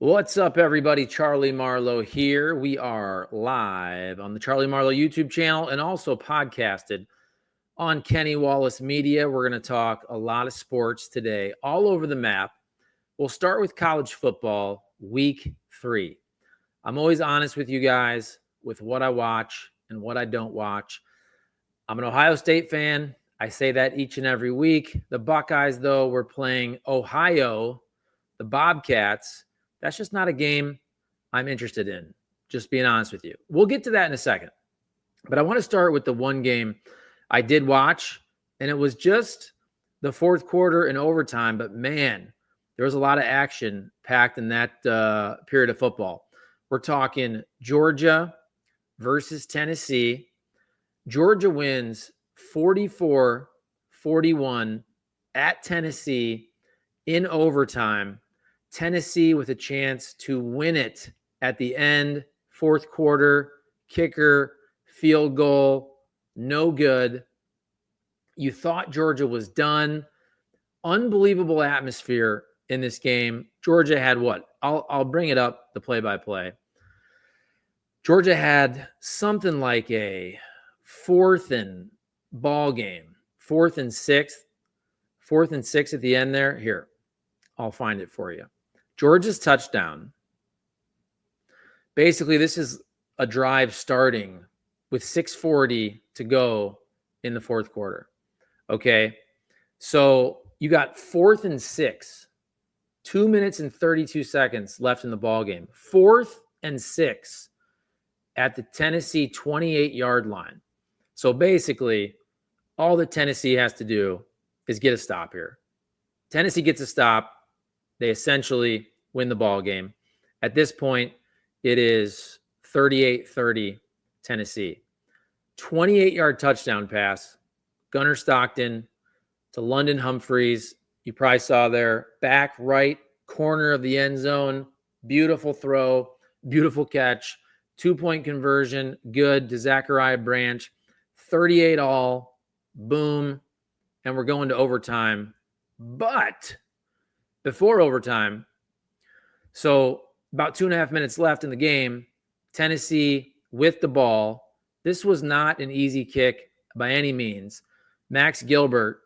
What's up, everybody? Charlie Marlow here. We are live on the Charlie Marlow YouTube channel and also podcasted on Kenny Wallace Media. We're going to talk a lot of sports today, all over the map. We'll start with college football, week 3. I'm always honest with you guys with what I watch and what I don't watch. I'm an Ohio State fan. I say that each and every week. The Buckeyes, though, we're playing Ohio, the Bobcats. That's just not a game I'm interested in, just being honest with you. We'll get to that in a second. But I want to start with the one game I did watch, and it was just the fourth quarter and overtime. But, man, there was a lot of action packed in that period of football. We're talking Georgia versus Tennessee. Georgia wins 44-41 at Tennessee in overtime. Tennessee with a chance to win it at the end, fourth quarter, kicker, field goal, no good. You thought Georgia was done. Unbelievable atmosphere in this game. Georgia had what? I'll bring it up, the play-by-play. Georgia had something like a 4th and ball game, 4th and 6 at the end there. Here, I'll find it for you. Georgia's touchdown. Basically, this is a drive starting with 6:40 to go in the fourth quarter. Okay, so you got 4th and 6, 2 minutes and 32 seconds left in the ball game. 4th and 6 at the Tennessee 28-yard line. So basically, all that Tennessee has to do is get a stop here. Tennessee gets a stop. They essentially win the ball game. At this point, it is 38-30 Tennessee. 28-yard touchdown pass. Gunnar Stockton to London Humphreys. You probably saw there, back right corner of the end zone. Beautiful throw, beautiful catch. 2-point conversion, good to Zachariah Branch. 38 all, boom, and we're going to overtime. But before overtime, so about 2.5 minutes left in the game, Tennessee with the ball. This was not an easy kick by any means. Max Gilbert,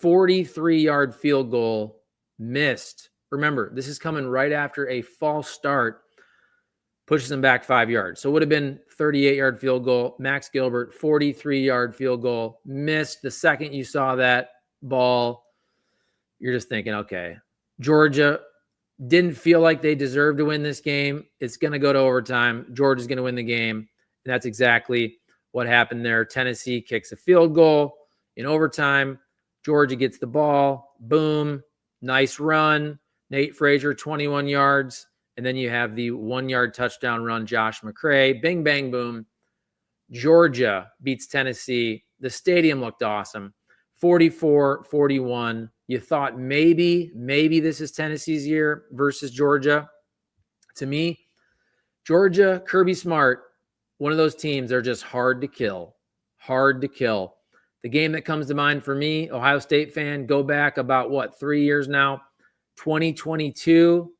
43-yard field goal, missed. Remember, this is coming right after a false start, pushes him back 5 yards. So it would have been 38-yard field goal. Max Gilbert, 43-yard field goal, missed. The second you saw that ball, you're just thinking, okay, Georgia didn't feel like they deserved to win this game. It's going to go to overtime. Georgia's going to win the game. And that's exactly what happened there. Tennessee kicks a field goal in overtime. Georgia gets the ball. Boom. Nice run. Nate Frazier, 21 yards. And then you have the 1-yard touchdown run, Josh McCray. Bing, bang, boom. Georgia beats Tennessee. The stadium looked awesome. 44-41. You thought maybe this is Tennessee's year versus Georgia. To me, Georgia, Kirby Smart, one of those teams, they're just hard to kill. Hard to kill. The game that comes to mind for me, Ohio State fan, go back about, 3 years now? 2022,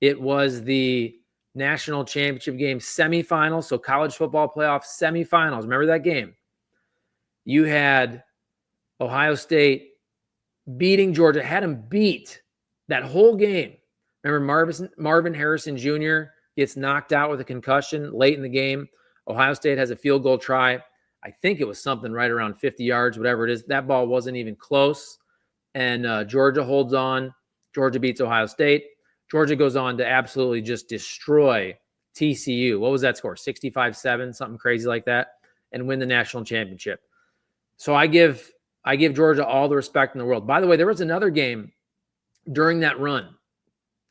it was the national championship game semifinals, so college football playoff semifinals. Remember that game? You had Ohio State beating Georgia, had them beat that whole game. Remember Marvin Harrison Jr. gets knocked out with a concussion late in the game. Ohio State has a field goal try. I think it was something right around 50 yards, whatever it is. That ball wasn't even close. And Georgia holds on. Georgia beats Ohio State. Georgia goes on to absolutely just destroy TCU. What was that score? 65-7, something crazy like that, and win the national championship. So I give Georgia all the respect in the world. By the way, there was another game during that run.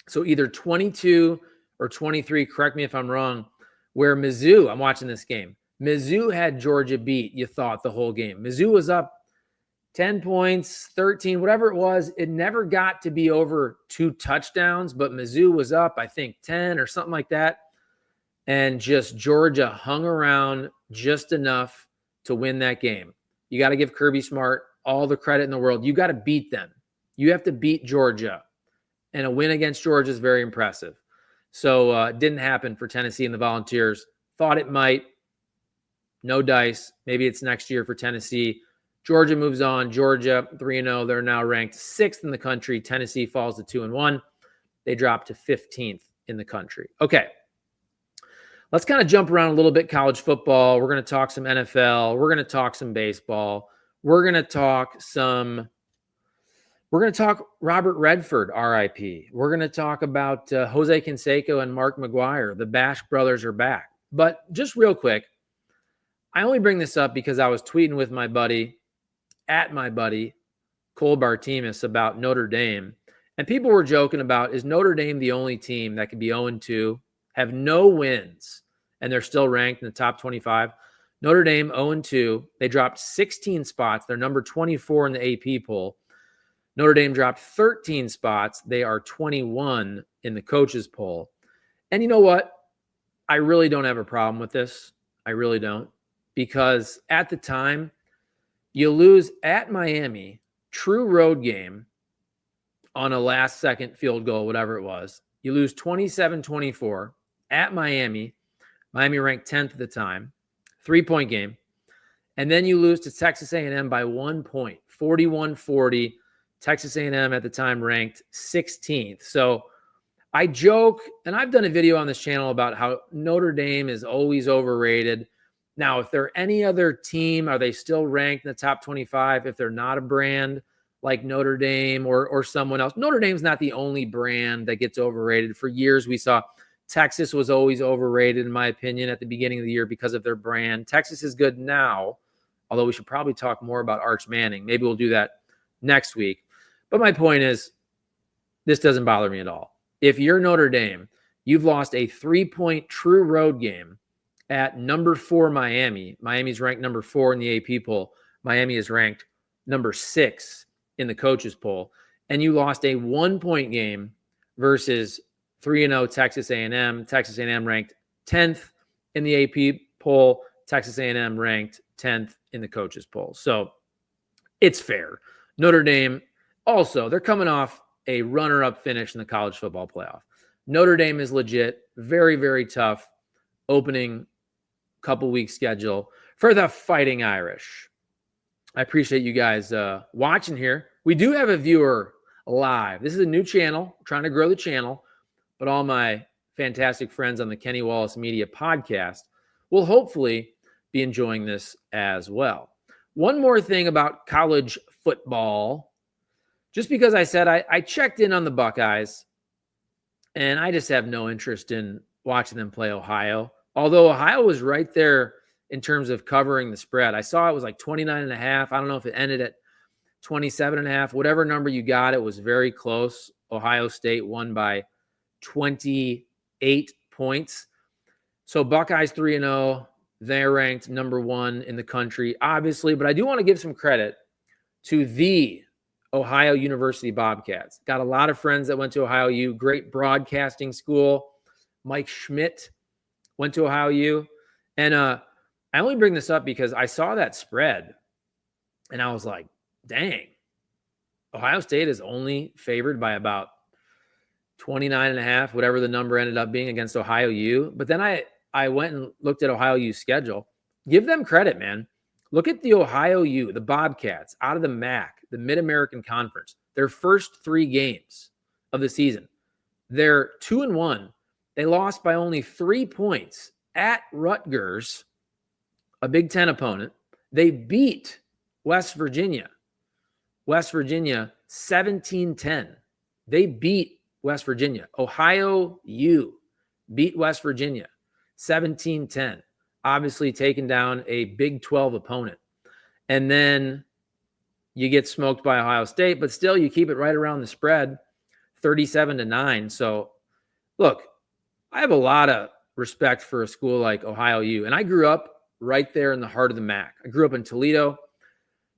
So either 22 or 23, correct me if I'm wrong, where Mizzou, I'm watching this game. Mizzou had Georgia beat, you thought, the whole game. Mizzou was up 10 points, 13, whatever it was. It never got to be over 2 touchdowns, but Mizzou was up, I think, 10 or something like that. And just Georgia hung around just enough to win that game. You got to give Kirby Smart all the credit in the world. You got to beat them. You have to beat Georgia. And a win against Georgia is very impressive. So it didn't happen for Tennessee and the Volunteers. Thought it might. No dice. Maybe it's next year for Tennessee. Georgia moves on. Georgia 3-0. They're now ranked 6th in the country. Tennessee falls to 2-1. They drop to 15th in the country. Okay. Let's kind of jump around a little bit. College football. We're going to talk some NFL. We're going to talk some baseball. We're going to talk Robert Redford, RIP. We're going to talk about Jose Canseco and Mark McGuire. The Bash brothers are back. But just real quick, I only bring this up because I was tweeting with my buddy, Cole Bartemus, about Notre Dame. And people were joking about, is Notre Dame the only team that could be 0-2, have no wins, and they're still ranked in the top 25? Notre Dame 0-2. They dropped 16 spots. They're number 24 in the AP poll. Notre Dame dropped 13 spots. They are 21 in the coaches poll. And you know what? I really don't have a problem with this. I really don't. Because at the time, you lose at Miami, true road game, on a last-second field goal, whatever it was. You lose 27-24 at Miami. Miami ranked 10th at the time. 3-point game. And then you lose to Texas A&M by 1 point, 41-40. Texas A&M at the time ranked 16th. So I joke, and I've done a video on this channel about how Notre Dame is always overrated. Now, if they're any other team, are they still ranked in the top 25? If they're not a brand like Notre Dame or someone else. Notre Dame's not the only brand that gets overrated. For years, we saw Texas was always overrated, in my opinion, at the beginning of the year because of their brand. Texas is good now, although we should probably talk more about Arch Manning. Maybe we'll do that next week. But my point is, this doesn't bother me at all. If you're Notre Dame, you've lost a 3-point true road game at number 4 Miami. Miami's ranked number 4 in the AP poll. Miami is ranked number 6 in the coaches poll. And you lost a 1-point game versus 3-0 Texas A&M. Texas A&M ranked 10th in the AP poll. Texas A&M ranked 10th in the coaches poll. So it's fair. Notre Dame, also, they're coming off a runner-up finish in the college football playoff. Notre Dame is legit. Very, very tough opening couple weeks schedule for the Fighting Irish. I appreciate you guys watching here. We do have a viewer live. This is a new channel. We're trying to grow the channel, but all my fantastic friends on the Kenny Wallace Media podcast will hopefully be enjoying this as well. One more thing about college football. Just because I said I checked in on the Buckeyes, and I just have no interest in watching them play Ohio. Although Ohio was right there in terms of covering the spread. I saw it was like 29.5. I don't know if it ended at 27.5. Whatever number you got, it was very close. Ohio State won by 28 points. So Buckeyes 3-0. They're ranked number 1 in the country, obviously. But I do want to give some credit to the Ohio University Bobcats. Got a lot of friends that went to Ohio U. Great broadcasting school. Mike Schmidt went to Ohio U. And I only bring this up because I saw that spread, and I was like, dang. Ohio State is only favored by about 29.5, whatever the number ended up being, against Ohio U. But then I went and looked at Ohio U's schedule. Give them credit, man. Look at the Ohio U, the Bobcats, out of the MAC, the Mid-American Conference. Their first 3 games of the season, they're 2-1. They lost by only 3 points at Rutgers, a Big Ten opponent. They beat West Virginia. West Virginia 17-10. They beat West Virginia. Ohio U beat West Virginia 17-10. Obviously taking down a Big 12 opponent. And then you get smoked by Ohio State, but still you keep it right around the spread, 37-9. So look, I have a lot of respect for a school like Ohio U. And I grew up right there in the heart of the MAC. I grew up in Toledo,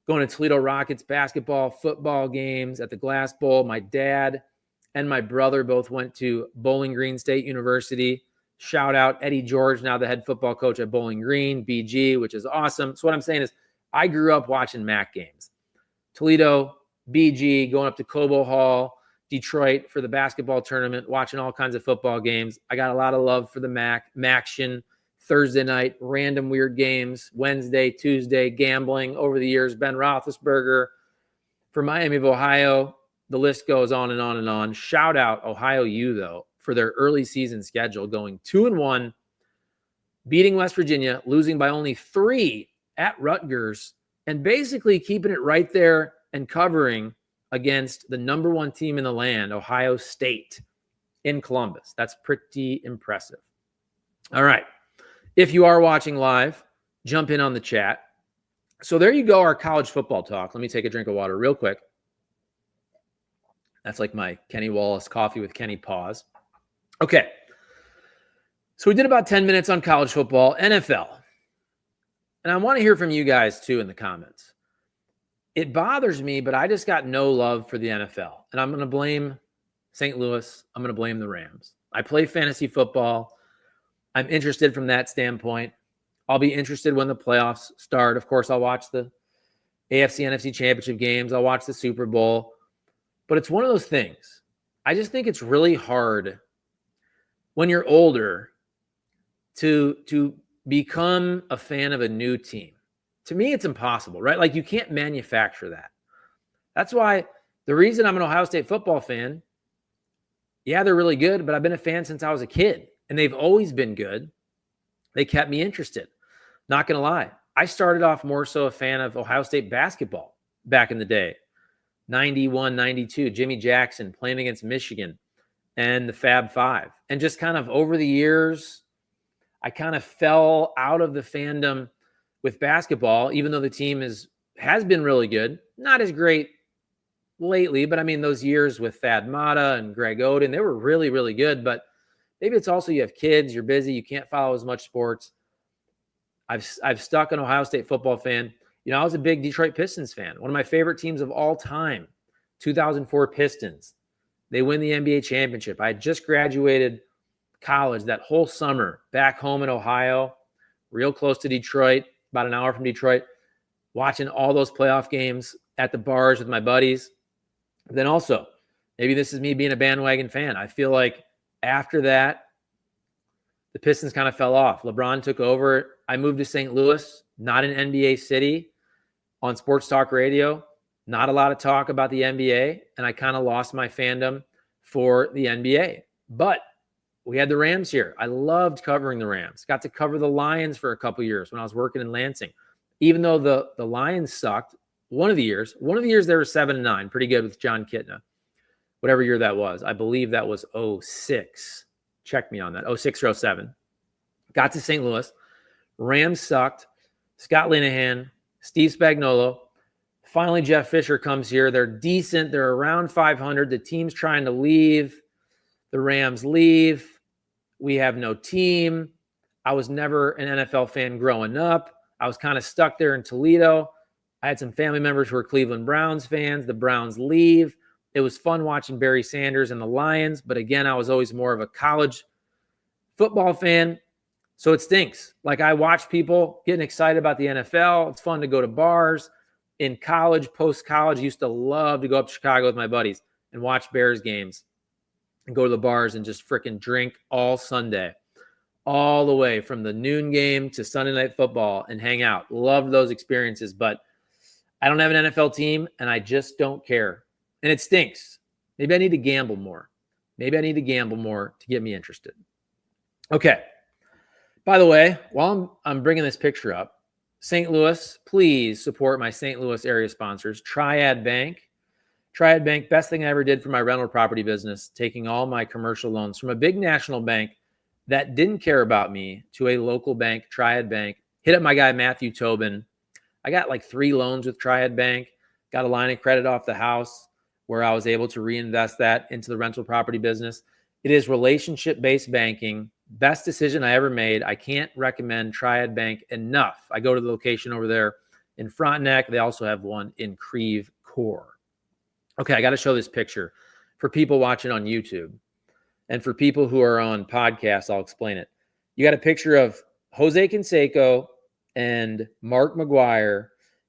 going to Toledo Rockets basketball, football games at the Glass Bowl. My dad and my brother both went to Bowling Green State University. Shout out Eddie George, now the head football coach at Bowling Green, BG, which is awesome. So what I'm saying is I grew up watching MAC games. Toledo, BG, going up to Cobo Hall, Detroit for the basketball tournament, watching all kinds of football games. I got a lot of love for the Maction. Thursday night, random weird games. Wednesday, Tuesday, gambling over the years. Ben Roethlisberger for Miami of Ohio. The list goes on and on and on. Shout out Ohio U, though, for their early season schedule, going 2-1, beating West Virginia, losing by only 3 at Rutgers, and basically keeping it right there and covering against the number 1 team in the land, Ohio State, in Columbus. That's pretty impressive. All right. If you are watching live, jump in on the chat. So there you go, our college football talk. Let me take a drink of water real quick. That's like my Kenny Wallace coffee with Kenny pause. Okay. So we did about 10 minutes on college football, NFL. And I want to hear from you guys too in the comments. It bothers me, but I just got no love for the NFL. And I'm going to blame St. Louis. I'm going to blame the Rams. I play fantasy football. I'm interested from that standpoint. I'll be interested when the playoffs start. Of course, I'll watch the AFC, NFC championship games. I'll watch the Super Bowl. But it's one of those things. I just think it's really hard when you're older to become a fan of a new team. To me, it's impossible, right? Like, you can't manufacture that. That's why the reason I'm an Ohio State football fan, yeah, they're really good, but I've been a fan since I was a kid. And they've always been good. They kept me interested. Not going to lie. I started off more so a fan of Ohio State basketball back in the day. 91, 92, Jimmy Jackson playing against Michigan and the Fab Five. And just kind of over the years, I kind of fell out of the fandom with basketball, even though the team has been really good. Not as great lately, but I mean, those years with Thad Matta and Greg Oden, they were really, really good. But maybe it's also you have kids, you're busy, you can't follow as much sports. I've stuck an Ohio State football fan. You know, I was a big Detroit Pistons fan. One of my favorite teams of all time, 2004 Pistons. They win the NBA championship. I had just graduated college that whole summer back home in Ohio, real close to Detroit, about an hour from Detroit, watching all those playoff games at the bars with my buddies. But then also, maybe this is me being a bandwagon fan. I feel like after that, the Pistons kind of fell off. LeBron took over. I moved to St. Louis, not an NBA city, on sports talk radio. Not a lot of talk about the NBA, and I kind of lost my fandom for the NBA. But we had the Rams here. I loved covering the Rams. Got to cover the Lions for a couple years when I was working in Lansing. Even though the Lions sucked, one of the years they were 7-9, pretty good with John Kitna. Whatever year that was. I believe that was 06. Check me on that. 06 or 07. Got to St. Louis. Rams sucked. Scott Linehan, Steve Spagnuolo. Finally, Jeff Fisher comes here. They're decent. They're around 500. The team's trying to leave. The Rams leave. We have no team. I was never an NFL fan growing up. I was kind of stuck there in Toledo. I had some family members who were Cleveland Browns fans. The Browns leave. It was fun watching Barry Sanders and the Lions. But again, I was always more of a college football fan. So it stinks. Like, I watch people getting excited about the NFL. It's fun to go to bars. In college, post-college, used to love to go up to Chicago with my buddies and watch Bears games and go to the bars and just freaking drink all Sunday, all the way from the noon game to Sunday Night Football and hang out. Loved those experiences, but I don't have an NFL team, and I just don't care. And it stinks. Maybe I need to gamble more. Maybe I need to gamble more to get me interested. Okay. By the way, while I'm bringing this picture up, St. Louis, please support my St. Louis area sponsors, Triad Bank. Triad Bank, best thing I ever did for my rental property business, taking all my commercial loans from a big national bank that didn't care about me to a local bank, Triad Bank. Hit up my guy, Matthew Tobin. I got like 3 loans with Triad Bank, got a line of credit off the house where I was able to reinvest that into the rental property business. It is relationship-based banking. Best decision I ever made. I can't recommend Triad Bank enough. I go to the location over there in Frontenac. They also have one in Creve Coeur. Okay, I got to show this picture for people watching on YouTube. And for people who are on podcasts, I'll explain it. You got a picture of Jose Canseco and Mark McGuire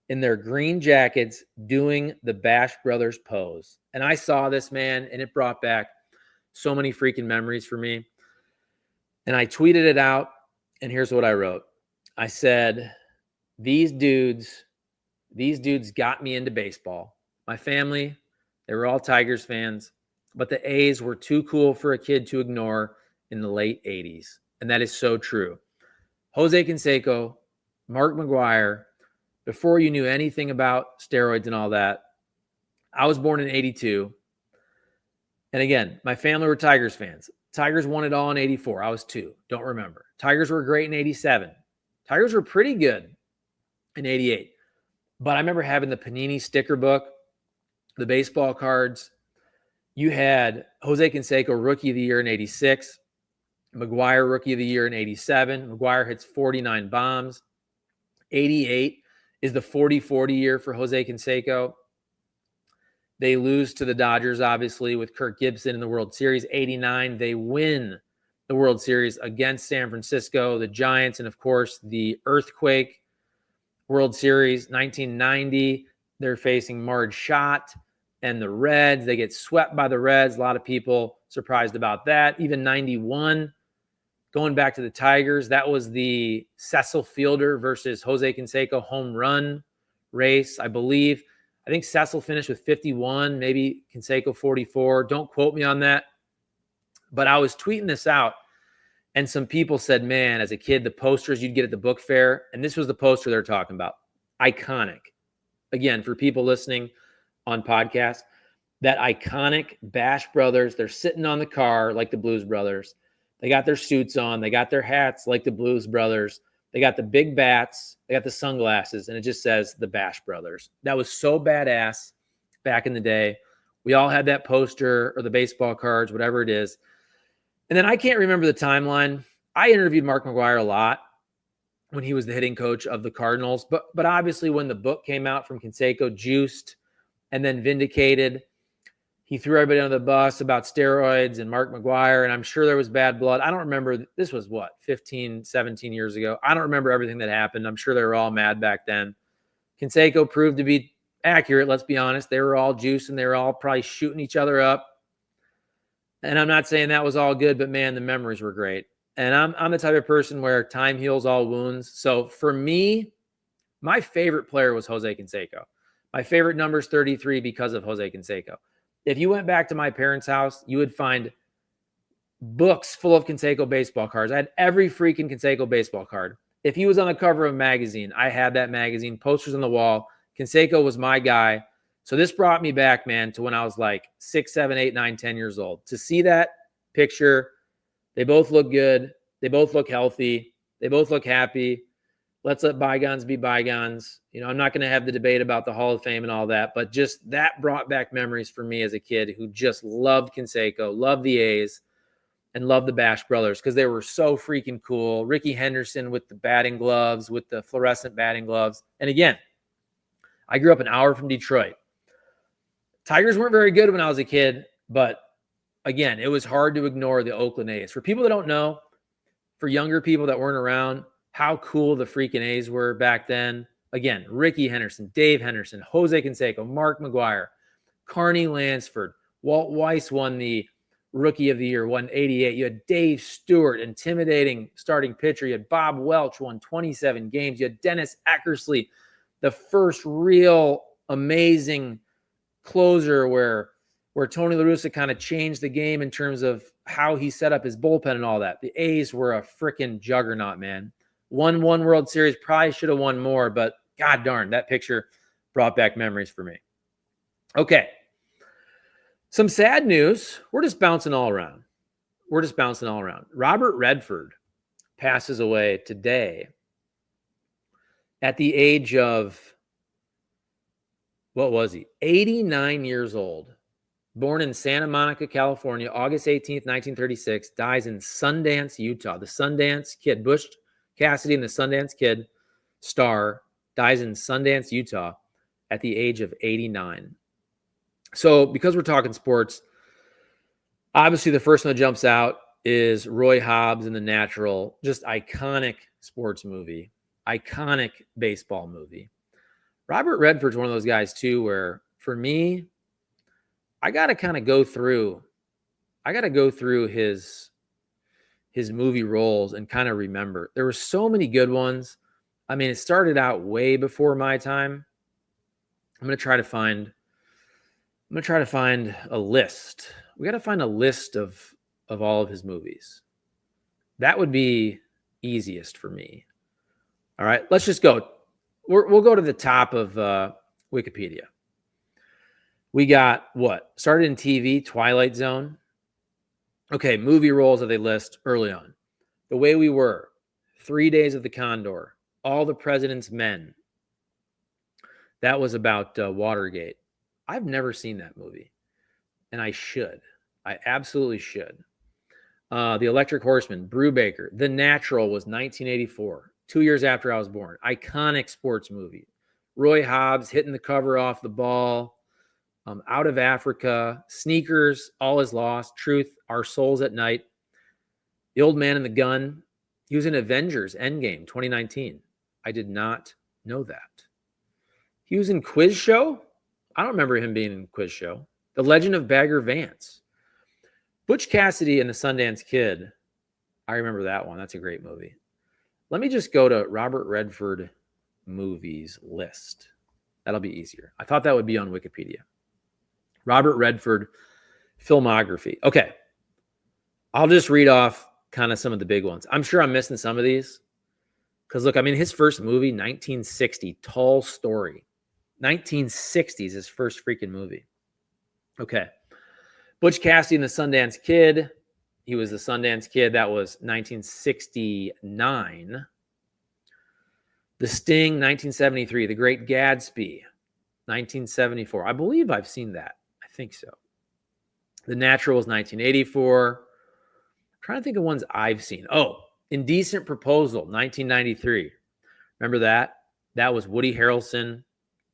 in their green jackets doing the Bash Brothers pose. And I saw this, man, and it brought back so many freaking memories for me. And I tweeted it out, and here's what I wrote. I said, these dudes got me into baseball. My family, they were all Tigers fans, but the A's were too cool for a kid to ignore in the late 80s. And that is so true. Jose Canseco, Mark McGwire, before you knew anything about steroids and all that. I was born in 82. And again, my family were Tigers fans. Tigers won it all in 84. I was 2. Don't remember. Tigers were great in 87. Tigers were pretty good in 88. But I remember having the Panini sticker book, the baseball cards. You had Jose Canseco Rookie of the Year in 86. McGwire Rookie of the Year in 87. McGwire hits 49 bombs. 88 is the 40-40 year for Jose Canseco. They lose to the Dodgers, obviously, with Kirk Gibson in the World Series. 89, they win the World Series against San Francisco, the Giants, and, of course, the Earthquake World Series. 1990, they're facing Marge Schott and the Reds. They get swept by the Reds. A lot of people surprised about that. Even 91, going back to the Tigers, that was the Cecil Fielder versus Jose Canseco home run race, I believe. I think Cecil finished with 51, maybe Canseco 44. Don't quote me on that. But I was tweeting this out, and some people said, man, as a kid, the posters you'd get at the book fair, and this was the poster they're talking about. Iconic. Again, for people listening on podcasts, that iconic Bash Brothers, they're sitting on the car like the Blues Brothers. They got their suits on. They got their hats like the Blues Brothers. They got the big bats. They got the sunglasses, and it just says the Bash Brothers. That was so badass back in the day. We all had that poster or the baseball cards, whatever it is. And then I can't remember the timeline. I interviewed Mark McGwire a lot when he was the hitting coach of the Cardinals. But obviously when the book came out from Canseco, Juiced, and then Vindicated, he threw everybody under the bus about steroids and Mark McGwire, and I'm sure there was bad blood. I don't remember. This was, 15, 17 years ago. I don't remember everything that happened. I'm sure they were all mad back then. Canseco proved to be accurate, let's be honest. They were all juiced, and they were all probably shooting each other up. And I'm not saying that was all good, but, man, the memories were great. And I'm the type of person where time heals all wounds. So for me, my favorite player was Jose Canseco. My favorite number is 33 because of Jose Canseco. If you went back to my parents' house, you would find books full of Canseco baseball cards. I had every freaking Canseco baseball card. If he was on the cover of a magazine, I had that magazine, posters on the wall. Canseco was my guy. So this brought me back, man, to when I was like 6, 7, 8, 9, 10 years old. To see that picture, they both look good. They both look healthy. They both look happy. Let's let bygones be bygones. You know, I'm not going to have the debate about the Hall of Fame and all that, but just that brought back memories for me as a kid who just loved Canseco, loved the A's, and loved the Bash Brothers because they were so freaking cool. Ricky Henderson with the batting gloves, with the fluorescent batting gloves. And again, I grew up an hour from Detroit. Tigers weren't very good when I was a kid, but again, it was hard to ignore the Oakland A's. For people that don't know, for younger people that weren't around, how cool the freaking A's were back then. Again, Ricky Henderson, Dave Henderson, Jose Canseco, Mark McGwire, Carney Lansford, Walt Weiss won the Rookie of the Year, won 88. You had Dave Stewart, intimidating starting pitcher. You had Bob Welch, won 27 games. You had Dennis Eckersley, the first real amazing closer where Tony La Russa kind of changed the game in terms of how he set up his bullpen and all that. The A's were a freaking juggernaut, man. Won one World Series, probably should have won more, but god darn, that picture brought back memories for me. Okay. Some sad news. We're just bouncing all around. Robert Redford passes away today at the age of, 89 years old. Born in Santa Monica, California, August 18th, 1936, dies in Sundance, Utah. The Sundance Kid, Bush Cassidy and the Sundance Kid star, dies in Sundance, Utah at the age of 89. So because we're talking sports, obviously the first one that jumps out is Roy Hobbs in The Natural. Just iconic sports movie, iconic baseball movie. Robert Redford's one of those guys too, where for me, I got to kind of go through his movie roles and kind of remember. There were so many good ones. I mean, it started out way before my time. I'm going to try to find a list. We got to find a list of all of his movies. That would be easiest for me. All right, let's just go. We'll go to the top of Wikipedia. We got what? Started in TV, Twilight Zone. Okay, movie roles that they list early on. The Way We Were, 3 Days of the Condor, All the President's Men. That was about Watergate. I've never seen that movie, and I should. I absolutely should. The Electric Horseman, Brubaker. The Natural was 1984, 2 years after I was born. Iconic sports movie. Roy Hobbs hitting the cover off the ball. Out of Africa, Sneakers, All Is Lost, Truth, Our Souls at Night, The Old Man and the Gun. He was in Avengers Endgame 2019. I did not know that. He was in Quiz Show. I don't remember him being in Quiz Show. The Legend of Bagger Vance. Butch Cassidy and the Sundance Kid. I remember that one. That's a great movie. Let me just go to Robert Redford movies list. That'll be easier. I thought that would be on Wikipedia. Robert Redford filmography. Okay. I'll just read off kind of some of the big ones. I'm sure I'm missing some of these. Because look, I mean, his first movie, 1960, Tall Story. 1960 is his first freaking movie. Okay. Butch Cassidy and the Sundance Kid. He was the Sundance Kid. That was 1969. The Sting, 1973. The Great Gatsby, 1974. I believe I've seen that. I think so. The Natural was 1984. I'm trying to think of ones I've seen. Oh, Indecent Proposal, 1993. Remember that? That was Woody Harrelson,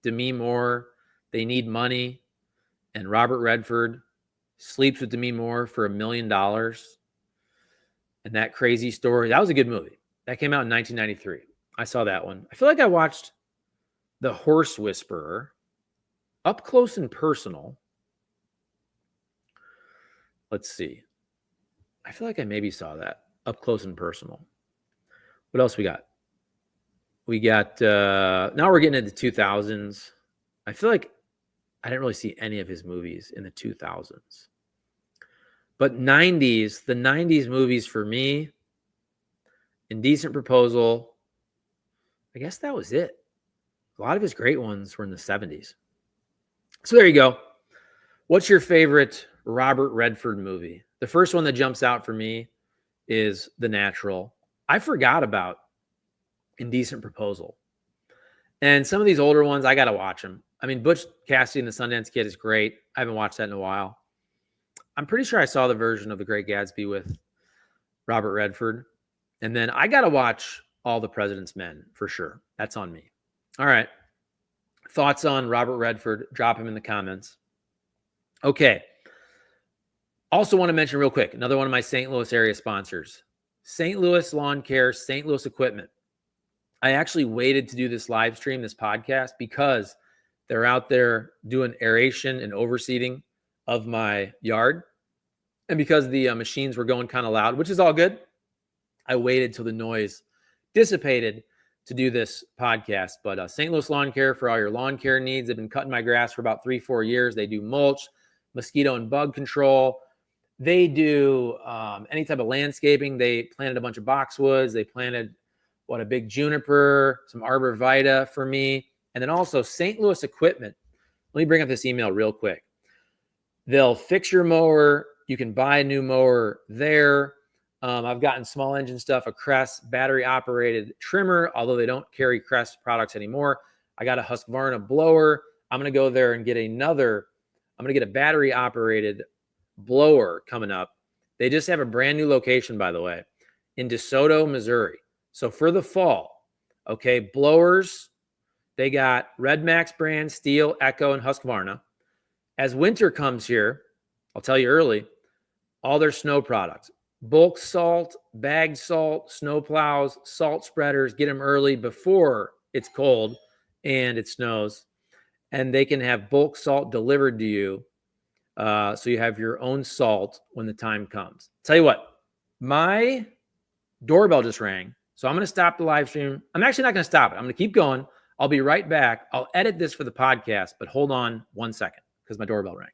Demi Moore. They Need Money. And Robert Redford sleeps with Demi Moore for $1 million. And that crazy story. That was a good movie. That came out in 1993. I saw that one. I feel like I watched The Horse Whisperer, Up Close and Personal. Let's see. I feel like I maybe saw that. Up Close and Personal. What else we got? We got, now we're getting into 2000s. I feel like I didn't really see any of his movies in the 2000s. But the 90s movies for me, Indecent Proposal, I guess that was it. A lot of his great ones were in the 70s. So there you go. What's your favorite Robert Redford movie? The first one that jumps out for me is The Natural. I forgot about Indecent Proposal. And some of these older ones, I got to watch them. I mean, Butch Cassidy and the Sundance Kid is great. I haven't watched that in a while. I'm pretty sure I saw the version of The Great Gatsby with Robert Redford. And then I got to watch All the President's Men for sure. That's on me. All right. Thoughts on Robert Redford? Drop them in the comments. Okay. Also want to mention real quick, another one of my St. Louis area sponsors, St. Louis Lawn Care, St. Louis Equipment. I actually waited to do this live stream, this podcast, because they're out there doing aeration and overseeding of my yard. And because the machines were going kind of loud, which is all good, I waited till the noise dissipated to do this podcast. But St. Louis Lawn Care for all your lawn care needs. They've been cutting my grass for about 3-4 years. They do mulch, mosquito and bug control. They do any type of landscaping. They planted a bunch of boxwoods. They planted, a big juniper, some arborvitae for me. And then also St. Louis Equipment. Let me bring up this email real quick. They'll fix your mower. You can buy a new mower there. I've gotten small engine stuff, a Crest battery-operated trimmer, although they don't carry Crest products anymore. I got a Husqvarna blower. I'm going to go there and get I'm going to get a battery-operated blower coming up. They just have a brand new location, by the way, in DeSoto, Missouri. So for the fall, okay, blowers, they got Red Max brand, Steel, Echo, and Husqvarna. As winter comes here, I'll tell you early, all their snow products, bulk salt, bagged salt, snow plows, salt spreaders, get them early before it's cold. and it snows, and they can have bulk salt delivered to you. So you have your own salt when the time comes. Tell you what, my doorbell just rang. So I'm going to stop the live stream. I'm actually not going to stop it. I'm going to keep going. I'll be right back. I'll edit this for the podcast, but hold on 1 second because my doorbell rang.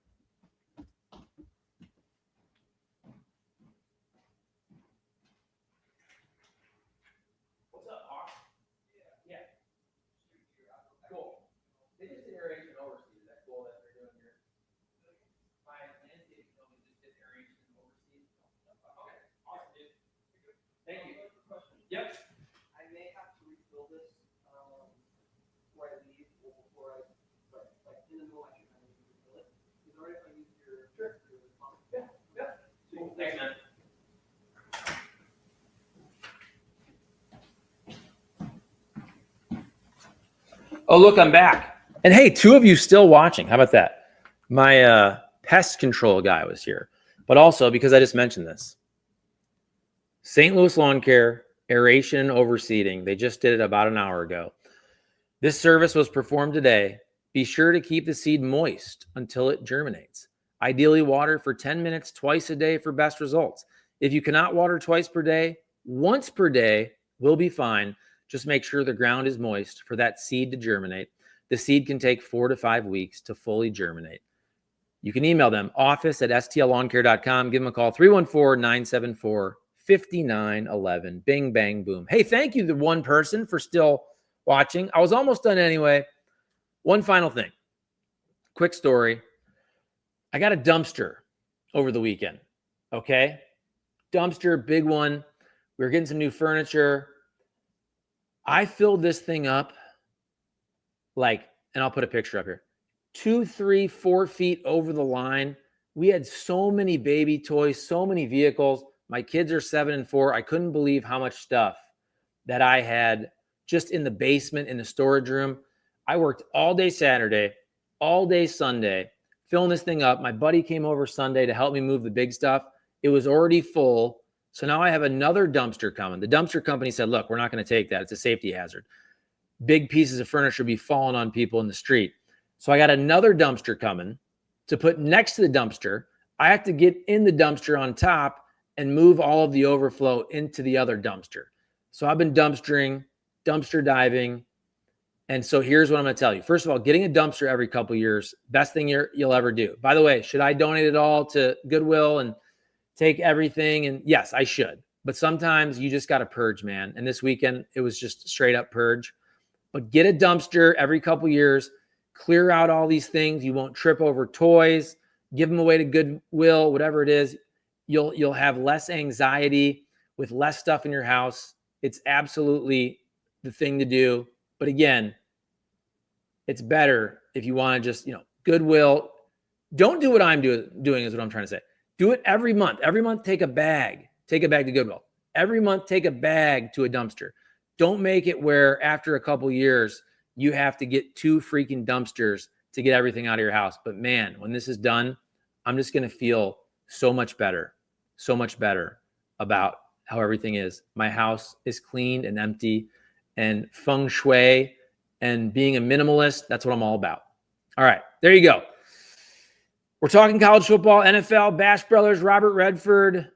What's up, Hawk? Yeah. Cool. They just did aeration overseas. Is that cool that they're doing here? My landscape company just did aeration overseas. Okay. Awesome, dude. Thank you. Yep. I may have to refill this before I leave or before I start. Like in the middle, I should have to refill it. Is it all right if I use your pump? Yeah. Cool. Thanks, man. Oh, look, I'm back. And hey, 2 of you still watching. How about that? My pest control guy was here. But also, because I just mentioned this, St. Louis Lawn Care, aeration and overseeding. They just did it about an hour ago. This service was performed today. Be sure to keep the seed moist until it germinates. Ideally, water for 10 minutes twice a day for best results. If you cannot water twice per day, once per day will be fine. Just make sure the ground is moist for that seed to germinate. The seed can take 4 to 5 weeks to fully germinate. You can email them, office@stllawncare.com. Give them a call, 314-974-5911. Bing, bang, boom. Hey, thank you to one person for still watching. I was almost done anyway. One final thing. Quick story. I got a dumpster over the weekend. Okay? Dumpster, big one. We were getting some new furniture. I filled this thing up and I'll put a picture up here, 2, 3, 4 feet over the line. We had so many baby toys, so many vehicles. My kids are 7 and 4. I couldn't believe how much stuff that I had just in the basement, in the storage room. I worked all day Saturday, all day Sunday, filling this thing up. My buddy came over Sunday to help me move the big stuff. It was already full. So now I have another dumpster coming. The dumpster company said, look, we're not going to take that. It's a safety hazard. Big pieces of furniture be falling on people in the street. So I got another dumpster coming to put next to the dumpster. I have to get in the dumpster on top and move all of the overflow into the other dumpster. So I've been dumpster diving. And so here's what I'm going to tell you. First of all, getting a dumpster every couple of years, best thing you'll ever do. By the way, should I donate it all to Goodwill and take everything? And yes, I should. But sometimes you just got to purge, man. And this weekend, it was just straight up purge. But get a dumpster every couple of years. Clear out all these things. You won't trip over toys. Give them away to Goodwill, whatever it is. You'll have less anxiety with less stuff in your house. It's absolutely the thing to do. But again, it's better if you want to just, Goodwill. Don't do what I'm doing is what I'm trying to say. Do it every month. Every month, take a bag. Take a bag to Goodwill. Every month, take a bag to a dumpster. Don't make it where after a couple years, you have to get 2 freaking dumpsters to get everything out of your house. But man, when this is done, I'm just going to feel so much better about how everything is. My house is cleaned and empty, and feng shui and being a minimalist, that's what I'm all about. All right, there you go. We're talking college football, NFL, Bash Brothers, Robert Redford,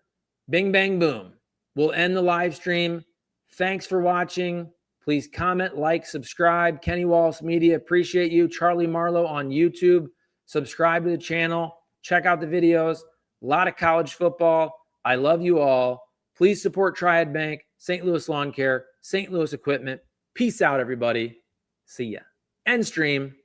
bing, bang, boom. We'll end the live stream. Thanks for watching. Please comment, like, subscribe. Kenny Wallace Media, appreciate you. Charlie Marlow on YouTube. Subscribe to the channel. Check out the videos. A lot of college football. I love you all. Please support Triad Bank, St. Louis Lawn Care, St. Louis Equipment. Peace out, everybody. See ya. End stream.